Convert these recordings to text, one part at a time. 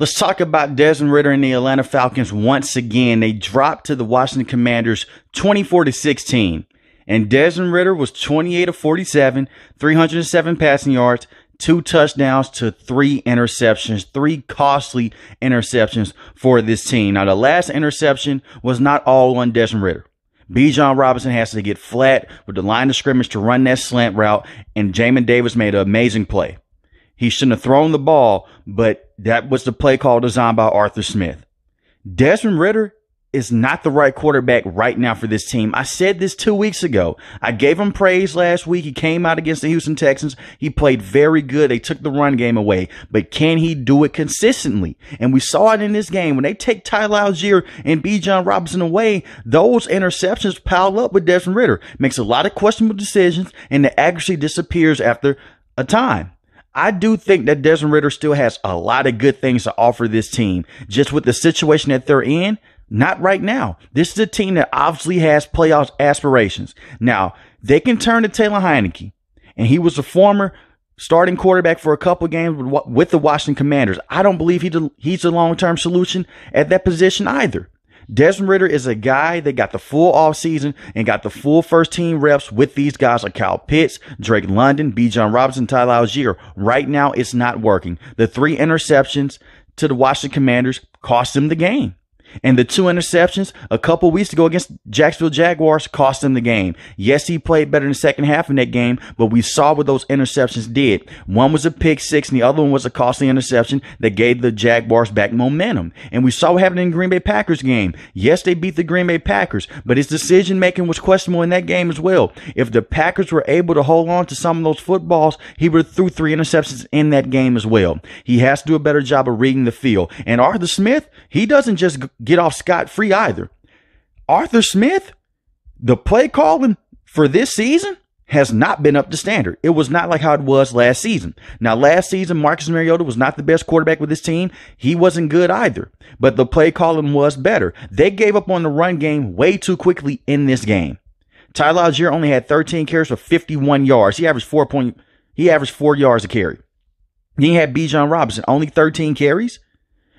Let's talk about Desmond Ridder and the Atlanta Falcons once again. They dropped to the Washington Commanders 24-16. And Desmond Ridder was 28 of 47, 307 passing yards, 2 touchdowns to 3 interceptions, 3 costly interceptions for this team. Now, the last interception was not all on Desmond Ridder. Bijan Robinson has to get flat with the line of scrimmage to run that slant route, and Jamin Davis made an amazing play. He shouldn't have thrown the ball, but that was the play call designed by Arthur Smith. Desmond Ridder is not the right quarterback right now for this team. I said this 2 weeks ago. I gave him praise last week. He came out against the Houston Texans. He played very good. They took the run game away. But can he do it consistently? And we saw it in this game. When they take Tyler Algier and Bijan Robinson away, those interceptions pile up with Desmond Ridder. Makes a lot of questionable decisions, and the accuracy disappears after a time. I do think that Desmond Ridder still has a lot of good things to offer this team. Just with the situation that they're in, not right now. This is a team that obviously has playoff aspirations. Now, they can turn to Taylor Heinicke, and he was a former starting quarterback for a couple of games with the Washington Commanders. I don't believe he's a long-term solution at that position either. Desmond Ridder is a guy that got the full offseason and got the full first-team reps with these guys like Kyle Pitts, Drake London, Bijan Robinson, Tyler Algier. Right now, it's not working. The 3 interceptions to the Washington Commanders cost them the game. And the 2 interceptions a couple weeks ago against Jacksonville Jaguars cost him the game. Yes, he played better in the second half in that game, but we saw what those interceptions did. One was a pick six, and the other one was a costly interception that gave the Jaguars back momentum. And we saw what happened in the Green Bay Packers game. Yes, they beat the Green Bay Packers, but his decision-making was questionable in that game as well. If the Packers were able to hold on to some of those footballs, he would have threw 3 interceptions in that game as well. He has to do a better job of reading the field. And Arthur Smith, he doesn't just get off scot-free either. Arthur Smith, the play calling for this season has not been up to standard. It was not like how it was last season. Now, last season, Marcus Mariota was not the best quarterback with this team. He wasn't good either, but the play calling was better. They gave up on the run game way too quickly in this game. Tyler Algier only had 13 carries for 51 yards. He averaged 4 yards a carry. He had Bijan Robinson, only 13 carries.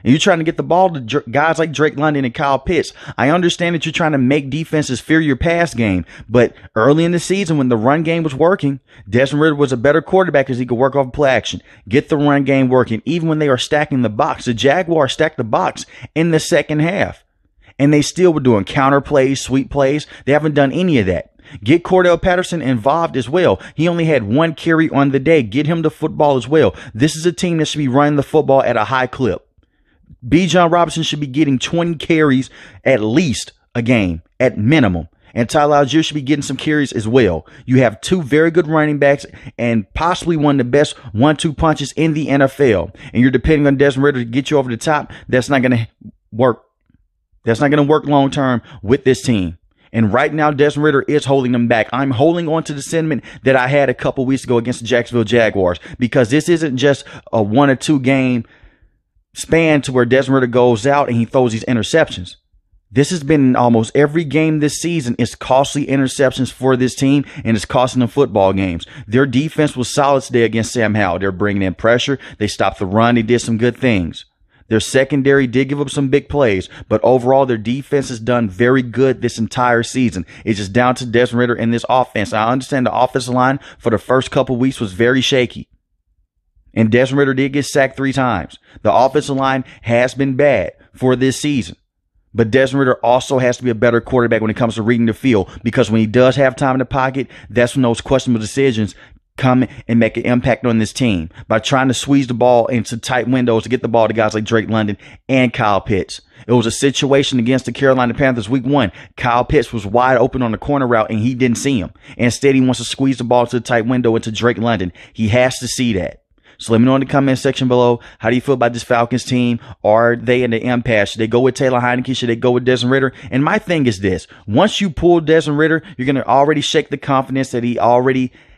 And you're trying to get the ball to guys like Drake London and Kyle Pitts. I understand that you're trying to make defenses fear your pass game, but early in the season when the run game was working, Desmond Ridder was a better quarterback because he could work off play action, get the run game working. Even when they are stacking the box, the Jaguars stacked the box in the second half, and they still were doing counter plays, sweep plays. They haven't done any of that. Get Cordell Patterson involved as well. He only had 1 carry on the day. Get him the football as well. This is a team that should be running the football at a high clip. Bijan Robinson should be getting 20 carries at least a game, at minimum. And Tyler Algier should be getting some carries as well. You have 2 very good running backs and possibly one of the best 1-2 punches in the NFL. And you're depending on Desmond Ridder to get you over the top. That's not going to work. That's not going to work long term with this team. And right now, Desmond Ridder is holding them back. I'm holding on to the sentiment that I had a couple weeks ago against the Jacksonville Jaguars, because this isn't just a 1 or 2 game span to where Desmond Ridder goes out and he throws these interceptions. This has been in almost every game this season. It's costly interceptions for this team, and it's costing them football games. Their defense was solid today against Sam Howell. They're bringing in pressure. They stopped the run. They did some good things. Their secondary did give up some big plays, but overall their defense has done very good this entire season. It's just down to Desmond Ridder and this offense. I understand the offensive line for the first couple weeks was very shaky. And Desmond Ridder did get sacked 3 times. The offensive line has been bad for this season. But Desmond Ridder also has to be a better quarterback when it comes to reading the field, because when he does have time in the pocket, that's when those questionable decisions come and make an impact on this team by trying to squeeze the ball into tight windows to get the ball to guys like Drake London and Kyle Pitts. It was a situation against the Carolina Panthers week 1. Kyle Pitts was wide open on the corner route and he didn't see him. Instead, he wants to squeeze the ball to the tight window into Drake London. He has to see that. So let me know in the comment section below, how do you feel about this Falcons team? Are they in the impasse? Should they go with Taylor Heinicke? Should they go with Desmond Ridder? And my thing is this. Once you pull Desmond Ridder, you're going to already shake the confidence that he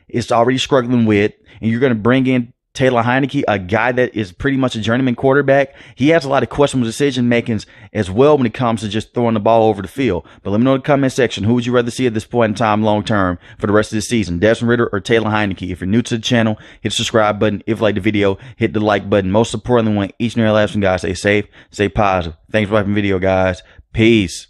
is already struggling with. And you're going to bring in Taylor Heineke, a guy that is pretty much a journeyman quarterback, he has a lot of questionable decision makings as well when it comes to just throwing the ball over the field. But let me know in the comment section, who would you rather see at this point in time long term for the rest of the season, Desmond Ridder or Taylor Heineke? If you're new to the channel, hit the subscribe button. If you like the video, hit the like button. Most importantly, want each and every last one, guys, stay safe, stay positive. Thanks for watching the video, guys. Peace.